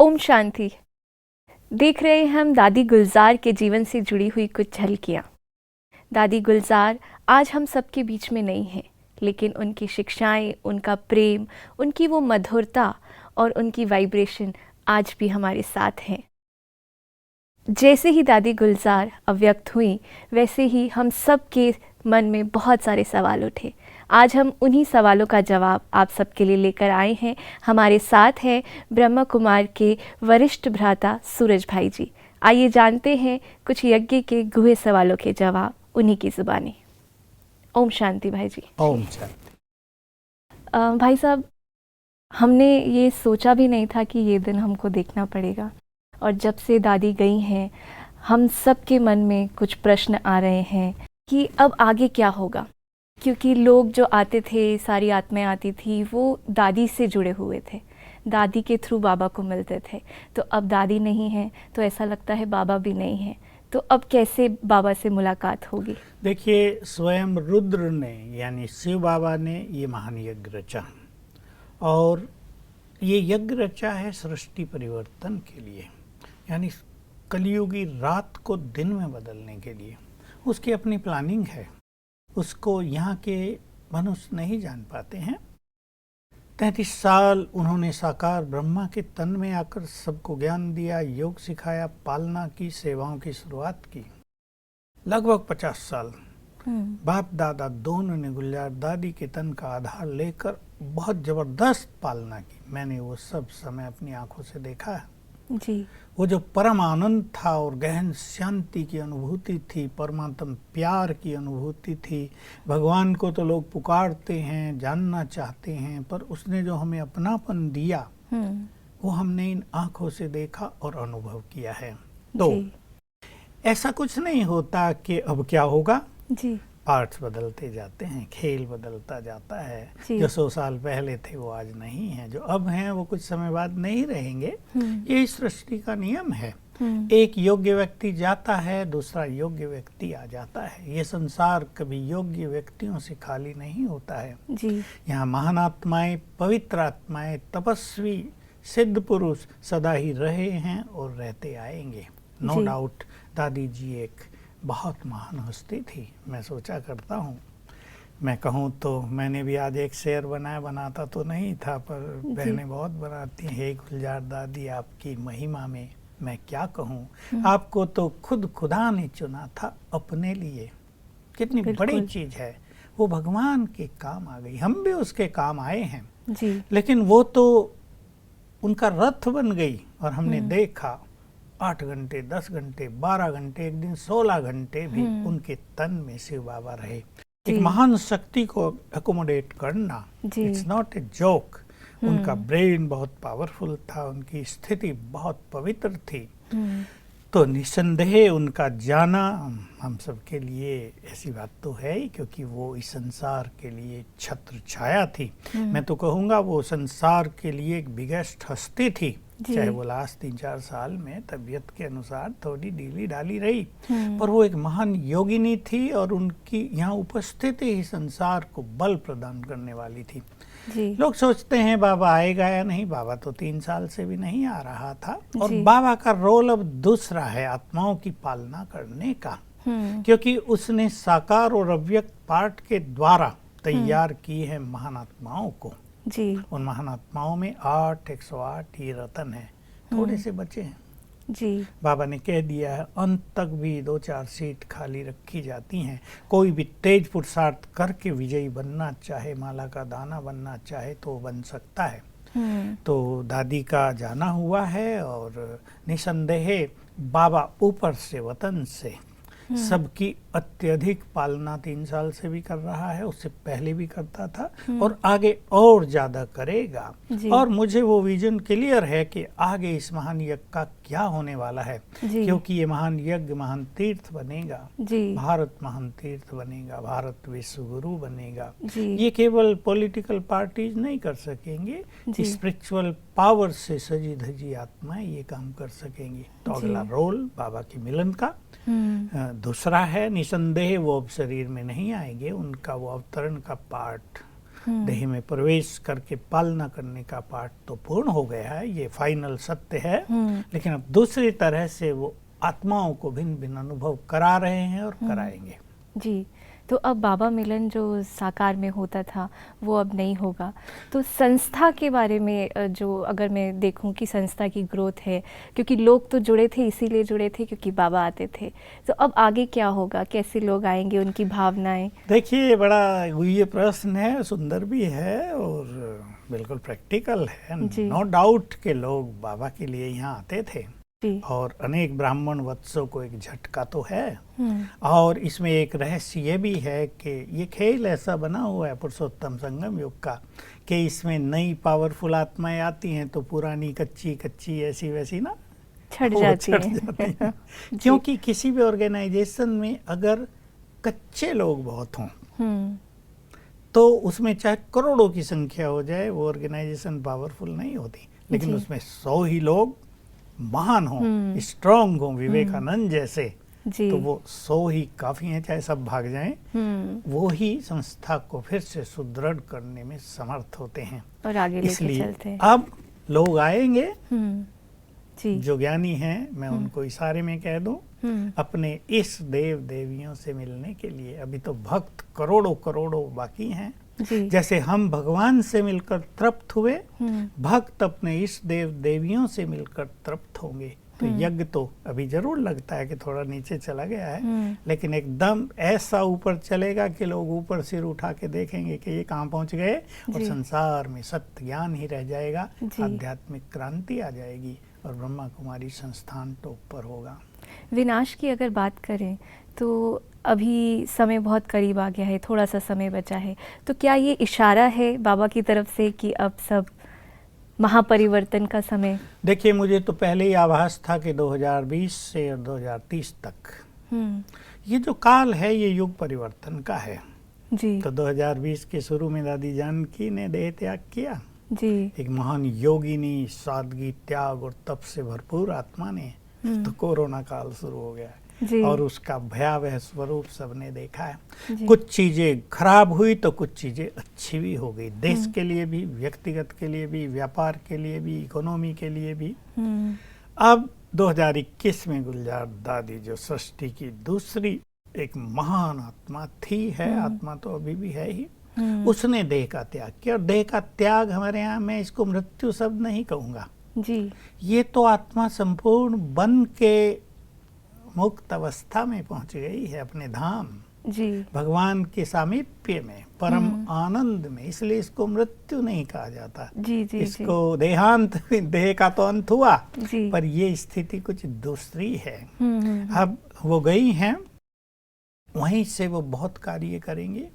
ओम शांति। देख रहे हैं हम दादी गुलजार के जीवन से जुड़ी हुई कुछ झलकियाँ। दादी गुलजार आज हम सबके बीच में नहीं हैं, लेकिन उनकी शिक्षाएं, उनका प्रेम, उनकी वो मधुरता और उनकी वाइब्रेशन आज भी हमारे साथ हैं। जैसे ही दादी गुलजार अव्यक्त हुई, वैसे ही हम सब के मन में बहुत सारे सवाल उठे। आज हम उन्हीं सवालों का जवाब आप सबके लिए लेकर आए हैं। हमारे साथ हैं ब्रह्मा कुमार के वरिष्ठ भ्राता सूरज भाई जी। आइए जानते हैं कुछ यज्ञ के गुहे सवालों के जवाब उन्हीं की ज़ुबानी। ओम शांति भाई जी। ओम शांति। भाई साहब, हमने ये सोचा भी नहीं था कि ये दिन हमको देखना पड़ेगा, और जब से दादी गई हैं हम सब के मन में कुछ प्रश्न आ रहे हैं कि अब आगे क्या होगा। क्योंकि लोग जो आते थे, सारी आत्माएं आती थी, वो दादी से जुड़े हुए थे, दादी के थ्रू बाबा को मिलते थे। तो अब दादी नहीं है तो ऐसा लगता है बाबा भी नहीं है, तो अब कैसे बाबा से मुलाकात होगी? देखिए, स्वयं रुद्र ने यानी शिव बाबा ने ये महान यज्ञ रचा, और ये यज्ञ रचा है सृष्टि परिवर्तन के लिए, यानी कलियुगी रात को दिन में बदलने के लिए। उसकी अपनी प्लानिंग है, उसको यहाँ के मनुष्य नहीं जान पाते हैं। 33 साल उन्होंने साकार ब्रह्मा के तन में आकर सबको ज्ञान दिया, योग सिखाया, पालना की, सेवाओं की शुरुआत की। लगभग 50 साल बाप दादा दोनों ने गुलजार दादी के तन का आधार लेकर बहुत जबरदस्त पालना की। मैंने वो सब समय अपनी आंखों से देखा है जी। वो जो परम आनंद था और गहन शांति की अनुभूति थी, परमात्म प्यार की अनुभूति थी। भगवान को तो लोग पुकारते हैं, जानना चाहते हैं, पर उसने जो हमें अपनापन दिया वो हमने इन आंखों से देखा और अनुभव किया है। तो ऐसा कुछ नहीं होता कि अब क्या होगा जी। पार्ट्स बदलते जाते हैं, खेल बदलता जाता है। जो 100 साल पहले थे वो आज नहीं है, जो अब हैं वो कुछ समय बाद नहीं रहेंगे। ये सृष्टि का नियम है। एक योग्य व्यक्ति जाता है, दूसरा योग्य व्यक्ति आ जाता है। ये संसार कभी योग्य व्यक्तियों से खाली नहीं होता है जी। यहाँ महान आत्माएं, पवित्र आत्माएं, तपस्वी सिद्ध पुरुष सदा ही रहे हैं और रहते आएंगे। नो डाउट दादी जी एक बहुत महान हस्ती थी। मैं सोचा करता हूँ, मैं कहूँ तो मैंने भी आज एक शेर बनाता तो नहीं था, पर बहनें बहुत बनाती हैं। हे गुलजार दादी, आपकी महिमा में मैं क्या कहूँ, आपको तो खुद खुदा ने चुना था अपने लिए। कितनी बड़ी चीज है, वो भगवान के काम आ गई, हम भी उसके काम आए हैं जी। लेकिन वो तो उनका रथ बन गई, और हमने देखा 8 घंटे, 10 घंटे, 12 घंटे, एक दिन 16 घंटे भी उनके तन में शिव बाबा रहे। एक महान शक्ति को अकोमोडेट करना, इट्स नॉट ए जोक। उनका ब्रेन बहुत पावरफुल था, उनकी स्थिति बहुत पवित्र थी। तो निसंदेह उनका जाना हम सब के लिए ऐसी बात तो है ही, क्योंकि वो इस संसार के लिए छत्र छाया थी। मैं तो कहूँगा वो संसार के लिए एक बिगेस्ट हस्ती थी। चाहे वो लास्ट 3-4 साल में तबीयत के अनुसार थोड़ी ढीली ढाली रही, पर वो एक महान योगिनी थी, और उनकी यहाँ उपस्थिति ही संसार को बल प्रदान करने वाली थी जी। लोग सोचते हैं बाबा आएगा या नहीं, बाबा तो 3 साल से भी नहीं आ रहा था। और बाबा का रोल अब दूसरा है, आत्माओं की पालना करने का, क्योंकि उसने साकार और अव्यक्त पाठ के द्वारा तैयार की है महान आत्माओं को जी। उन महान आत्माओं में 108 ही रतन है, थोड़े से बचे हैं जी। बाबा ने कह दिया है अंत तक भी 2-4 सीट खाली रखी जाती हैं। कोई भी तेज पुरुषार्थ करके विजयी बनना चाहे, माला का दाना बनना चाहे तो बन सकता है। तो दादी का जाना हुआ है, और निसंदेह बाबा ऊपर से वतन से सबकी अत्यधिक पालना 3 साल से भी कर रहा है, उससे पहले भी करता था, और आगे और ज्यादा करेगा। और मुझे वो विजन क्लियर है कि आगे इस महान यज्ञ का क्या होने वाला है, क्योंकि ये महान यज्ञ महान तीर्थ बनेगा, भारत महान तीर्थ बनेगा, भारत विश्व गुरु बनेगा। ये केवल पॉलिटिकल पार्टीज नहीं कर सकेंगे, स्पिरिचुअल पावर से सजी धजी आत्माएं ये काम कर सकेंगी। तो अगला रोल बाबा के मिलन का दूसरा है। निसंदेह वो अब शरीर में नहीं आएंगे, उनका वो अवतरण का पार्ट देह में प्रवेश करके पालना करने का पाठ तो पूर्ण हो गया है, ये फाइनल सत्य है। लेकिन अब दूसरी तरह से वो आत्माओं को भिन्न भिन्न अनुभव करा रहे हैं और कराएंगे। जी, तो अब बाबा मिलन जो साकार में होता था वो अब नहीं होगा। तो संस्था के बारे में जो अगर मैं देखूं कि संस्था की ग्रोथ है, क्योंकि लोग तो जुड़े थे इसीलिए जुड़े थे क्योंकि बाबा आते थे, तो अब आगे क्या होगा, कैसे लोग आएंगे, उनकी भावनाएं? देखिए, बड़ा ये प्रश्न है, सुंदर भी है और बिल्कुल प्रैक्टिकल है। नो डाउट के लोग बाबा के लिए यहाँ आते थे और अनेक ब्राह्मण वत्सों को एक झटका तो है। और इसमें एक रहस्य ये भी है कि ये खेल ऐसा बना हुआ है पुरुषोत्तम संगम युग का कि इसमें नई पावरफुल आत्माएं आती हैं तो पुरानी कच्ची कच्ची ऐसी वैसी ना छट जाती है। क्योंकि किसी भी ऑर्गेनाइजेशन में अगर कच्चे लोग बहुत हों तो उसमें चाहे करोड़ों की संख्या हो जाए वो ऑर्गेनाइजेशन पावरफुल नहीं होती। लेकिन उसमें 100 ही लोग महान हो, स्ट्रांग हो, विवेकानंद जैसे, तो वो 100 ही काफी हैं, चाहे सब भाग जाएं। वो ही संस्था को फिर से सुदृढ़ करने में समर्थ होते हैं और आगे लेके चलते हैं। अब लोग आएंगे जी। जो ज्ञानी हैं, मैं उनको इशारे में कह दूं, अपने इस देव देवियों से मिलने के लिए। अभी तो भक्त करोड़ों करोड़ों बाकी हैं। जैसे हम भगवान से मिलकर तृप्त हुए, भक्त अपने इस देव देवियों से मिलकर तृप्त होंगे। तो यज्ञ तो अभी जरूर लगता है कि थोड़ा नीचे चला गया है, लेकिन एकदम ऐसा ऊपर चलेगा कि लोग ऊपर सिर उठा के देखेंगे कि ये कहाँ पहुंच गए और संसार में सत्य ज्ञान ही रह जाएगा, आध्यात्मिक क्रांति आ जाएगी और ब्रह्मा कुमारी संस्थान टॉप पर होगा। विनाश की अगर बात करें तो अभी समय बहुत करीब आ गया है, थोड़ा सा समय बचा है, तो क्या ये इशारा है बाबा की तरफ से कि अब सब महापरिवर्तन का समय? देखिए, मुझे तो पहले ही आभास था कि 2020 से 2030 तक ये जो काल है ये युग परिवर्तन का है। जी। तो 2020 के शुरू में दादी जानकी ने देह त्याग किया। जी। एक महान योगिनी, सादगी, त्याग और तप से भरपूर आत्मा ने, तो कोरोना काल शुरू हो गया है और उसका भयावह स्वरूप सबने देखा है। कुछ चीजें खराब हुई तो कुछ चीजें अच्छी भी हो गई, देश के लिए भी, व्यक्तिगत के लिए भी, व्यापार के लिए भी, इकोनॉमी के लिए भी। अब 2021 में गुलजार दादी जो सृष्टि की दूसरी एक महान आत्मा थी, है आत्मा तो अभी भी है ही, उसने देह का त्याग किया। और देह का त्याग हमारे यहाँ, मैं इसको मृत्यु शब्द नहीं कहूँगा जी, ये तो आत्मा संपूर्ण बन के मुक्त अवस्था में पहुंच गई है, अपने धाम जी, भगवान के सामीप्य में, परम आनंद में। इसलिए इसको मृत्यु नहीं कहा जाता। जी, जी, इसको देहांत, देह का तो अंत हुआ, जी, पर ये स्थिति कुछ दूसरी है। अब वो गई हैं, वहीं से वो बहुत कार्य करेंगे,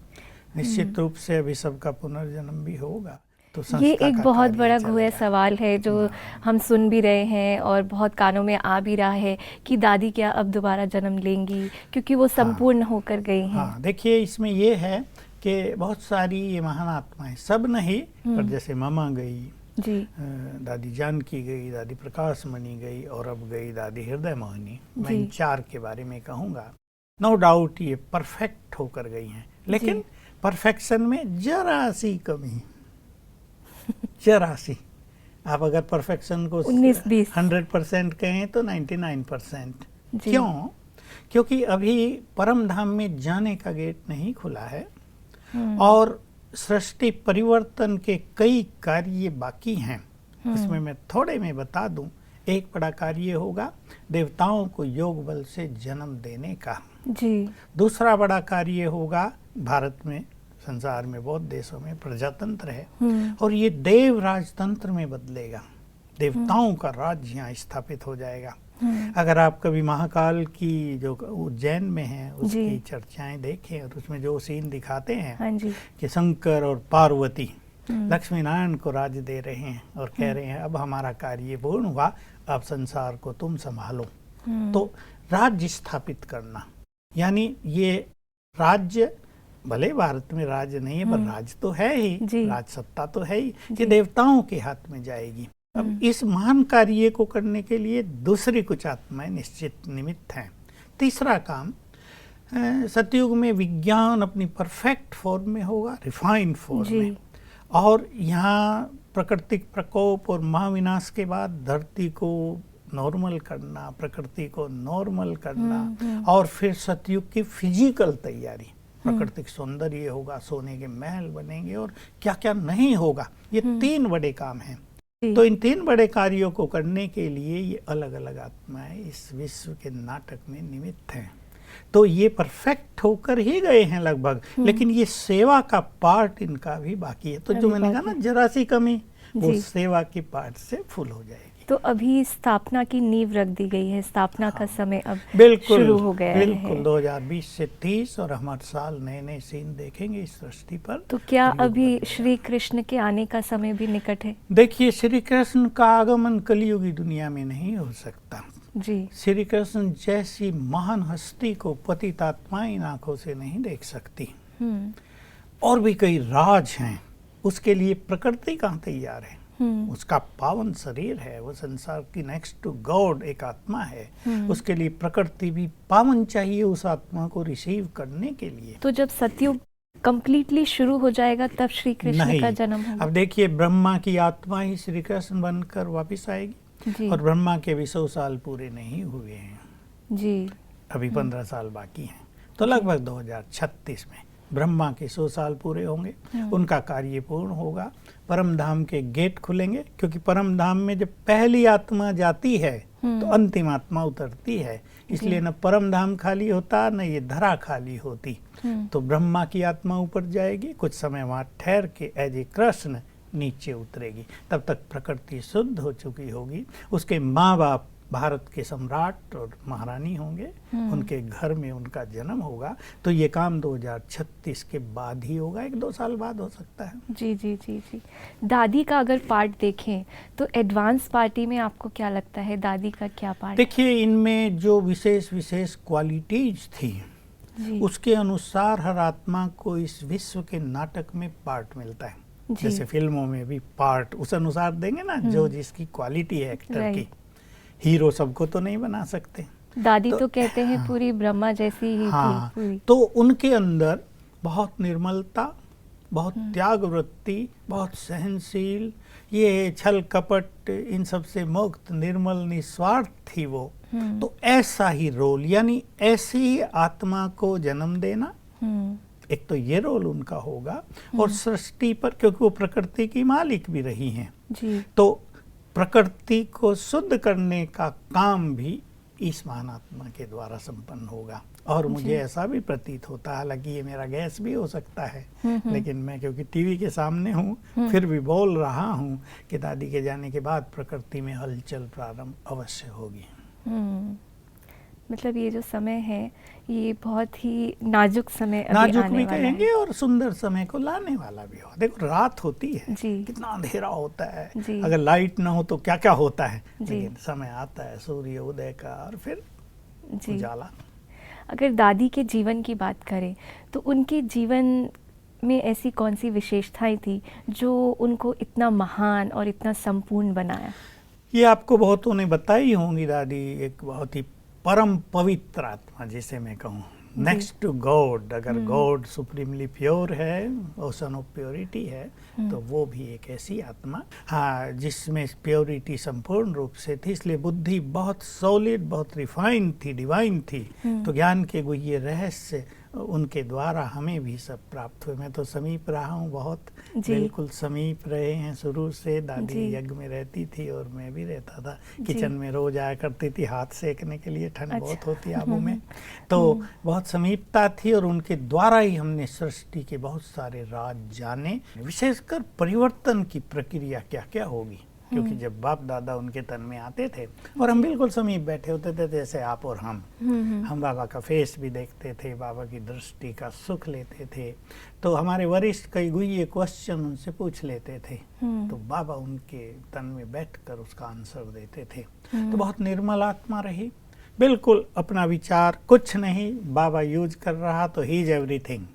निश्चित रूप से अभी सबका पुनर्जन्म भी होगा। तो ये एक बहुत बड़ा गुहे सवाल है जो हम सुन भी रहे हैं और बहुत कानों में आ भी रहा है कि दादी क्या अब दोबारा जन्म लेंगी, क्योंकि वो संपूर्ण होकर गई हैं। हाँ, देखिए, इसमें ये है कि बहुत सारी ये महान आत्माएं, सब नहीं, पर जैसे मामा गई जी, दादी जानकी गई, दादी प्रकाश मणि गई और अब गई दादी हृदय मोहिनी। मैं इन 4 के बारे में कहूँगा। नो डाउट ये परफेक्ट होकर गई हैं, लेकिन परफेक्शन में जरा सी कमी, जरा सी। आप अगर परफेक्शन को 100% कहें तो 99%। क्यों? क्योंकि अभी परम धाम में जाने का गेट नहीं खुला है और सृष्टि परिवर्तन के कई कार्य बाकी हैं। इसमें मैं थोड़े में बता दूं, एक बड़ा कार्य होगा देवताओं को योग बल से जन्म देने का जी। दूसरा बड़ा कार्य होगा, भारत में, संसार में बहुत देशों में प्रजातंत्र है और ये देव राजतंत्र में बदलेगा, देवताओं का राज्य यहाँ स्थापित हो जाएगा। अगर आप कभी महाकाल की जो उज्जैन में है उसकी चर्चाएं देखें और उसमें जो सीन दिखाते हैं कि शंकर और पार्वती लक्ष्मी नारायण को राज्य दे रहे हैं और कह रहे हैं अब हमारा कार्य पूर्ण हुआ, अब संसार को तुम संभालो। तो राज्य स्थापित करना, यानी ये राज्य, भले भारत में राज्य नहीं है पर राज्य तो है ही, राज सत्ता तो है ही, ये देवताओं के हाथ में जाएगी। अब इस महान कार्य को करने के लिए दूसरी कुछ आत्माएं निश्चित निमित्त हैं। तीसरा काम, सतयुग में विज्ञान अपनी परफेक्ट फॉर्म में होगा, रिफाइंड फॉर्म में। और यहाँ प्राकृतिक प्रकोप और महाविनाश के बाद धरती को नॉर्मल करना, प्रकृति को नॉर्मल करना, और फिर सतयुग की फिजिकल तैयारी, प्राकृतिक सौंदर्य होगा, सोने के महल बनेंगे और क्या क्या नहीं होगा। ये 3 बड़े काम हैं। तो इन 3 बड़े कार्यों को करने के लिए ये अलग अलग आत्माएं इस विश्व के नाटक में निमित्त हैं। तो ये परफेक्ट होकर ही गए हैं लगभग, लेकिन ये सेवा का पार्ट इनका भी बाकी है। तो जो मैंने कहा ना जरा सी कमी, वो सेवा की पार्ट से फुल हो जाएगी। तो अभी स्थापना की नींव रख दी गई है, स्थापना का समय अब बिल्कुल शुरू हो गया है। बिल्कुल 2020 से 30 और हम हर साल नए नए सीन देखेंगे इस सृष्टि पर। तो क्या अभी श्री कृष्ण के आने का समय भी निकट है? देखिए, श्री कृष्ण का आगमन कलियुगी दुनिया में नहीं हो सकता जी। श्री कृष्ण जैसी महान हस्ती को पतित आत्मा इन आंखों से नहीं देख सकती। और भी कई राज हैं, उसके लिए प्रकृति कहाँ तैयार है। उसका पावन शरीर है, वो संसार की नेक्स्ट टू गॉड एक आत्मा है, उसके लिए प्रकृति भी पावन चाहिए उस आत्मा को रिसीव करने के लिए। तो जब सतयुग कंप्लीटली शुरू हो जाएगा तब श्री कृष्ण का जन्म होगा? अब देखिए, ब्रह्मा की आत्मा ही श्री कृष्ण बनकर वापिस आएगी, और ब्रह्मा के भी 100 साल पूरे नहीं हुए हैं जी, अभी 15 साल बाकी हैं। तो लगभग 2036 में ब्रह्मा के 100 साल पूरे होंगे, उनका कार्य पूर्ण होगा, परम धाम के गेट खुलेंगे, क्योंकि परम धाम में जब पहली आत्मा जाती है तो अंतिम आत्मा उतरती है, इसलिए न परम धाम खाली होता न ये धरा खाली होती। तो ब्रह्मा की आत्मा ऊपर जाएगी, कुछ समय वहाँ ठहर के एज ए कृष्ण नीचे उतरेगी, तब तक प्रकृति शुद्ध हो चुकी होगी। उसके माँ बाप भारत के सम्राट और महारानी होंगे, उनके घर में उनका जन्म होगा। तो ये काम 2036 के बाद ही होगा, 1-2 साल बाद हो सकता है। जी जी जी जी। दादी का अगर पार्ट देखें तो एडवांस पार्टी में आपको क्या लगता है, दादी का क्या पार्ट? देखिए, इनमें जो विशेष विशेष क्वालिटीज थी उसके अनुसार हर आत्मा को इस विश्व के नाटक में पार्ट मिलता है। जैसे फिल्मों में भी पार्ट उस अनुसार देंगे ना, जो जिसकी क्वालिटी है एक्टर की। हीरो सबको तो नहीं बना सकते। दादी तो कहते हैं पूरी ब्रह्मा जैसी ही थी पूरी। तो उनके अंदर बहुत निर्मलता, बहुत त्याग वृत्ति, बहुत सहनशील, ये छल कपट इन सब से मुक्त, निर्मल निस्वार्थ थी वो। तो ऐसा ही रोल, यानी ऐसी आत्मा को जन्म देना, एक तो ये रोल उनका होगा। और सृष्टि पर, क्योंकि वो प्रकृति की मालिक भी रही हैं, तो प्रकृति को शुद्ध करने का काम भी इस महान आत्मा के द्वारा संपन्न होगा। और मुझे ऐसा भी प्रतीत होता है, हालांकि ये मेरा गैस भी हो सकता है, लेकिन मैं क्योंकि टीवी के सामने हूँ फिर भी बोल रहा हूँ कि दादी के जाने के बाद प्रकृति में हलचल प्रारंभ अवश्य होगी। मतलब ये जो समय है ये बहुत ही नाजुक समय अभी नाजुक आने भी वाला कहेंगे है। और सुंदर समय को लाने वाला भी हो। देखो, रात होती है, कितना अंधेरा होता है, अगर लाइट ना हो तो क्या क्या होता है, लेकिन समय आता है सूर्य उदय का और फिर उजाला। अगर दादी के जीवन की बात करें तो उनके जीवन में ऐसी कौन सी विशेषताएं थी जो उनको इतना महान और इतना संपूर्ण बनाया? ये आपको बहुतों ने बताई होंगी। दादी एक बहुत ही परम पवित्र आत्मा, जिसे मैं कहूँ नेक्स्ट टू गॉड। अगर गॉड सुप्रीमली प्योर है, ओशन ऑफ प्योरिटी है, तो वो भी एक ऐसी आत्मा, जिसमें प्योरिटी संपूर्ण रूप से थी। इसलिए बुद्धि बहुत सॉलिड, बहुत रिफाइंड थी, डिवाइन थी। तो ज्ञान के गुह्य रहस्य उनके द्वारा हमें भी सब प्राप्त हुए। मैं तो समीप रहा हूँ, बहुत बिल्कुल समीप रहे हैं शुरू से। दादी यज्ञ में रहती थी और मैं भी रहता था, किचन में रोज आया करती थी हाथ सेकने के लिए, ठंड बहुत होती आबू में। तो बहुत समीपता थी और उनके द्वारा ही हमने सृष्टि के बहुत सारे राज जाने, विशेषकर परिवर्तन की प्रक्रिया क्या क्या होगी। क्योंकि जब बाप दादा उनके तन में आते थे और हम बिल्कुल समीप बैठे होते थे, जैसे आप और हम बाबा का फेस भी देखते थे, बाबा की दृष्टि का सुख लेते थे। तो हमारे वरिष्ठ कई गुह्य क्वेश्चन उनसे पूछ लेते थे, तो बाबा उनके तन में बैठकर उसका आंसर देते थे। तो बहुत निर्मल आत्मा रही, बिल्कुल अपना विचार कुछ नहीं, बाबा यूज कर रहा तो he is everything,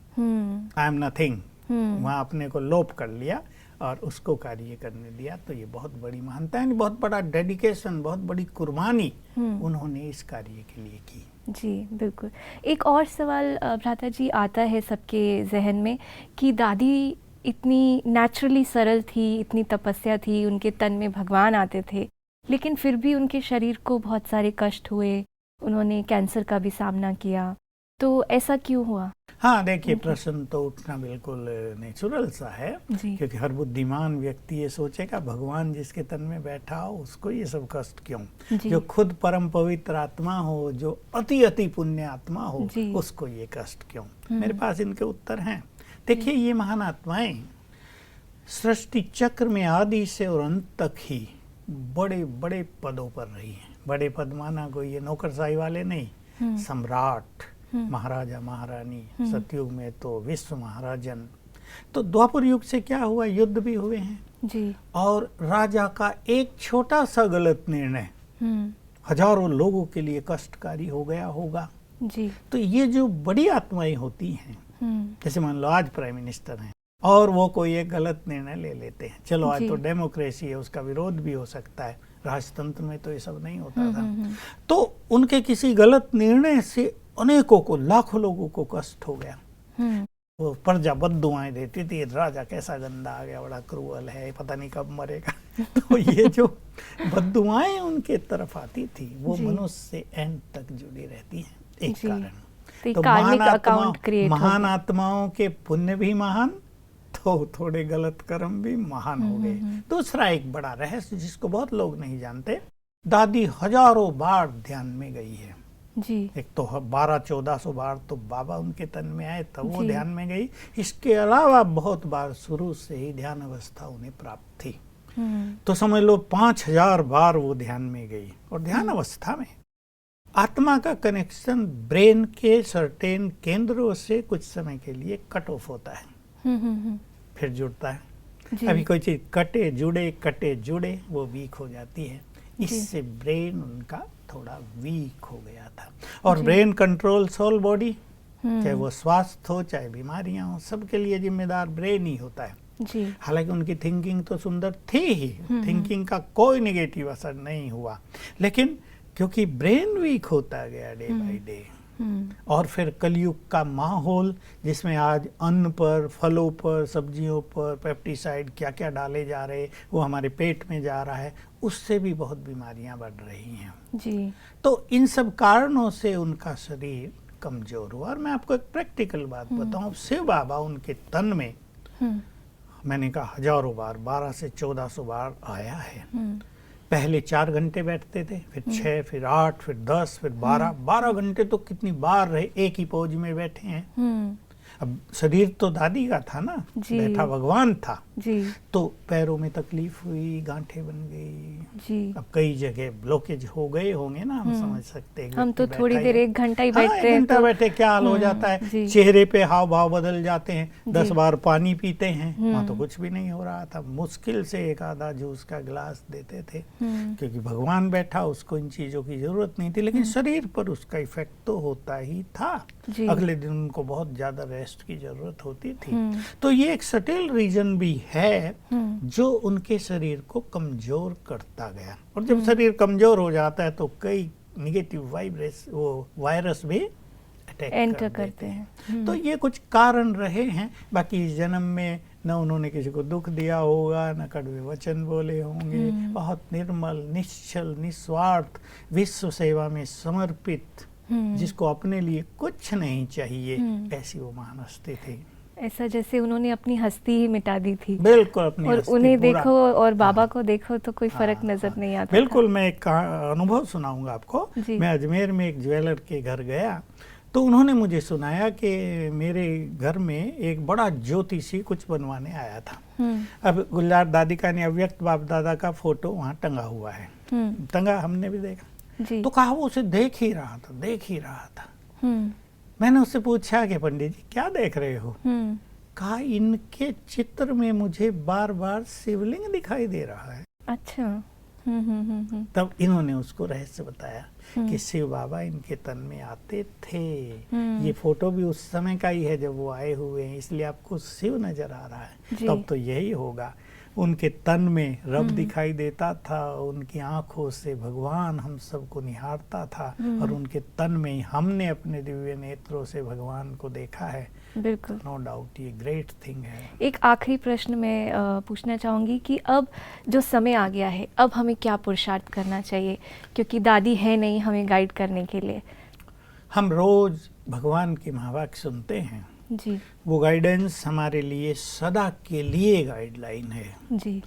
I am nothing, वहाँ अपने को लोप कर लिया और उसको कार्य करने दिया। तो ये बहुत बड़ी महानता है, बहुत बड़ा डेडिकेशन, बहुत बड़ी कुर्बानी उन्होंने इस कार्य के लिए की। जी बिल्कुल। एक और सवाल भ्राता जी आता है सबके जहन में कि दादी इतनी नेचुरली सरल थी, इतनी तपस्या थी, उनके तन में भगवान आते थे, लेकिन फिर भी उनके शरीर को बहुत सारे कष्ट हुए, उन्होंने कैंसर का भी सामना किया। तो ऐसा क्यों हुआ? हाँ, देखिए, प्रश्न तो उठना बिल्कुल नेचुरल सा है, क्योंकि हर बुद्धिमान व्यक्ति ये सोचेगा भगवान जिसके तन में बैठा हो उसको ये सब कष्ट क्यों। जो खुद परम पवित्र आत्मा हो, जो अति अति पुण्य आत्मा हो, उसको ये कष्ट क्यों। मेरे पास इनके उत्तर हैं। देखिए, ये महान आत्माएं सृष्टि चक्र में आदि से और अंत तक ही बड़े बड़े पदों पर रही हैं। बड़े पद माना कोई ये नौकरशाही वाले नहीं, सम्राट, महाराजा महारानी, सतयुग में तो विश्व महाराजन। तो द्वापर युग से क्या हुआ, युद्ध भी हुए हैं जी। और राजा का एक छोटा सा गलत निर्णय हजारों लोगों के लिए कष्टकारी हो गया होगा जी। तो ये जो बड़ी आत्माएं होती हैं, जैसे मान लो आज प्राइम मिनिस्टर हैं और वो कोई एक गलत निर्णय ले लेते हैं, चलो आज तो डेमोक्रेसी है, उसका विरोध भी हो सकता है, राजतंत्र में तो ये सब नहीं होता था। तो उनके किसी गलत निर्णय से अनेकों को, लाखों लोगों को कष्ट हो गया। वो प्रजा बद्दुआएं देती थी, राजा कैसा गंदा आ गया, बड़ा क्रूअल है, पता नहीं कब मरेगा। तो ये जो बद्दुआएं उनके तरफ आती थी वो मनुष्य से एंड तक जुड़ी रहती हैं। एक कारण तो महान आत्माओं के पुण्य भी महान, तो थोड़े गलत कर्म भी महान हो गए। दूसरा एक बड़ा रहस्य जिसको बहुत लोग नहीं जानते, दादी हजारों बार ध्यान में गई है जी। एक तो 1200-1400 बार तो बाबा उनके तन में आए तब वो ध्यान में गई। इसके अलावा बहुत बार शुरू से ही ध्यान अवस्था उन्हें प्राप्त थी। तो समझ लो 5000 बार वो ध्यान में गई। और ध्यान अवस्था में आत्मा का कनेक्शन ब्रेन के सर्टेन केंद्रों से कुछ समय के लिए कट ऑफ होता है, फिर जुड़ता है। अभी कोई चीज कटे जुड़े वो वीक हो जाती है। इससे ब्रेन उनका थोड़ा वीक हो गया था। और ब्रेन कंट्रोल सोल बॉडी, चाहे वो स्वास्थ्य हो चाहे बीमारियां हो, सबके लिए जिम्मेदार ब्रेन ही होता है जी। हालांकि उनकी थिंकिंग तो सुंदर थी ही, थिंकिंग का कोई नेगेटिव असर नहीं हुआ, लेकिन क्योंकि ब्रेन वीक होता गया डे बाय डे, और फिर कलयुग का माहौल जिसमें आज अन्न पर, फलों पर, सब्जियों पर पेप्टिसाइड क्या क्या डाले जा रहे, वो हमारे पेट में जा रहा है, उससे भी बहुत बीमारियां बढ़ रही हैं जी। तो इन सब कारणों से उनका शरीर कमजोर हुआ। और मैं आपको एक प्रैक्टिकल बात बताऊं, शिव बाबा उनके तन में मैंने कहा हजारों बार, 1200 से 1400 बार आया है। पहले 4 घंटे बैठते थे, फिर 6, फिर 8, फिर 10, फिर 12 घंटे तो कितनी बार रहे, एक ही पोज में बैठे हैं। अब शरीर तो दादी का था ना, बैठा भगवान था जी। तो पैरों में तकलीफ हुई, गांठें बन गई जी। अब कई जगह ब्लॉकेज हो गए होंगे ना, हम समझ सकते हैं। हम तो थोड़ी देर 1 घंटा ही बैठते हैं, 1 घंटा बैठे क्या हाल हो जाता है, चेहरे पे हाव भाव बदल जाते हैं। 10 बार पानी पीते हैं, वहाँ तो कुछ भी नहीं हो रहा था, मुश्किल से एक आधा जूस का गिलास देते थे, क्योंकि भगवान बैठा, उसको इन चीजों की जरूरत नहीं थी, लेकिन शरीर पर उसका इफेक्ट तो होता ही था। अगले दिन उनको बहुत ज्यादा रेस्ट की जरूरत होती थी। तो ये एक सटिल रीजन भी है जो उनके शरीर को कमजोर करता गया। और जब शरीर कमजोर हो जाता है तो कई निगेटिव वायरस भी अटैक करते हैं। तो ये कुछ कारण रहे हैं। बाकी इस जन्म में न उन्होंने किसी को दुख दिया होगा, न कड़वे वचन बोले होंगे, बहुत निर्मल, निश्चल, निस्वार्थ, विश्व सेवा में समर्पित, जिसको अपने लिए कुछ नहीं चाहिए, ऐसी वो महान हस्ती थी। ऐसा जैसे उन्होंने अपनी हस्ती ही मिटा दी थी। बिल्कुल अपनी और उन्हें देखो और बाबा को देखो तो कोई फर्क नजर नहीं आता। बिल्कुल। मैं एक अनुभव सुनाऊंगा आपको। मैं अजमेर में एक ज्वेलर के घर गया तो उन्होंने मुझे सुनाया कि मेरे घर में एक बड़ा ज्योतिषी कुछ बनवाने आया था। अब गुलजार दादी का ने अव्यक्त बाप दादा का फोटो वहाँ टंगा हुआ है, टंगा, हमने भी देखा। तो कहा वो उसे देख ही रहा था। मैंने उससे पूछा कि पंडित जी क्या देख रहे हो? कहा इनके चित्र में मुझे बार बार शिवलिंग दिखाई दे रहा है। अच्छा। तब इन्होंने उसको रहस्य बताया कि शिव बाबा इनके तन में आते थे। ये फोटो भी उस समय का ही है जब वो आए हुए हैं, इसलिए आपको शिव नजर आ रहा है। तब तो यही होगा। उनके तन में रब दिखाई देता था, उनकी आंखों से भगवान हम सबको निहारता था और उनके तन में ही हमने अपने दिव्य नेत्रों से भगवान को देखा है। बिल्कुल, नो डाउट ये ग्रेट थिंग है। एक आखिरी प्रश्न मैं पूछना चाहूँगी कि अब जो समय आ गया है, अब हमें क्या पुरुषार्थ करना चाहिए, क्योंकि दादी है नहीं हमें गाइड करने के लिए। हम रोज भगवान की महावाक्य सुनते हैं जी वो गाइडेंस हमारे लिए सदा के लिए गाइडलाइन है, जी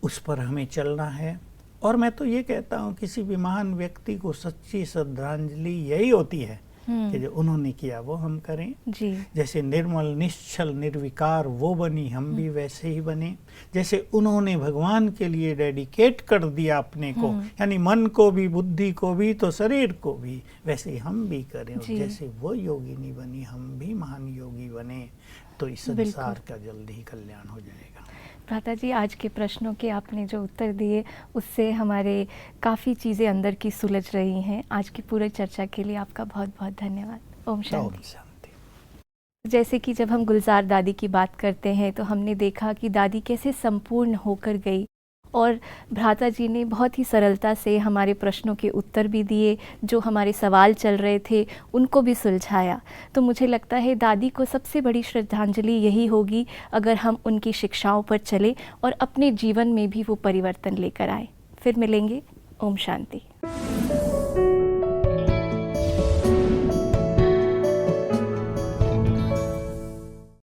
उस पर हमें चलना है। और मैं तो ये कहता हूँ किसी भी महान व्यक्ति को सच्ची श्रद्धांजलि यही होती है कि जो उन्होंने किया वो हम करें। जी जैसे निर्मल निश्चल निर्विकार वो बनी, हम भी वैसे ही बने। जैसे उन्होंने भगवान के लिए डेडिकेट कर दिया अपने को, यानी मन को भी बुद्धि को भी तो शरीर को भी, वैसे ही हम भी करें। और जैसे वो योगिनी बनी हम भी महान योगी बने, तो इस संसार का जल्द ही कल्याण हो जाएगा। भ्राता जी, आज के प्रश्नों के आपने जो उत्तर दिए उससे हमारे काफ़ी चीज़ें अंदर की सुलझ रही हैं। आज की पूरी चर्चा के लिए आपका बहुत बहुत धन्यवाद। ओम शांति। जैसे कि जब हम गुलजार दादी की बात करते हैं तो हमने देखा कि दादी कैसे संपूर्ण होकर गई और भ्राता जी ने बहुत ही सरलता से हमारे प्रश्नों के उत्तर भी दिए, जो हमारे सवाल चल रहे थे उनको भी सुलझाया। तो मुझे लगता है दादी को सबसे बड़ी श्रद्धांजलि यही होगी अगर हम उनकी शिक्षाओं पर चले और अपने जीवन में भी वो परिवर्तन लेकर आए। फिर मिलेंगे। ओम शांति।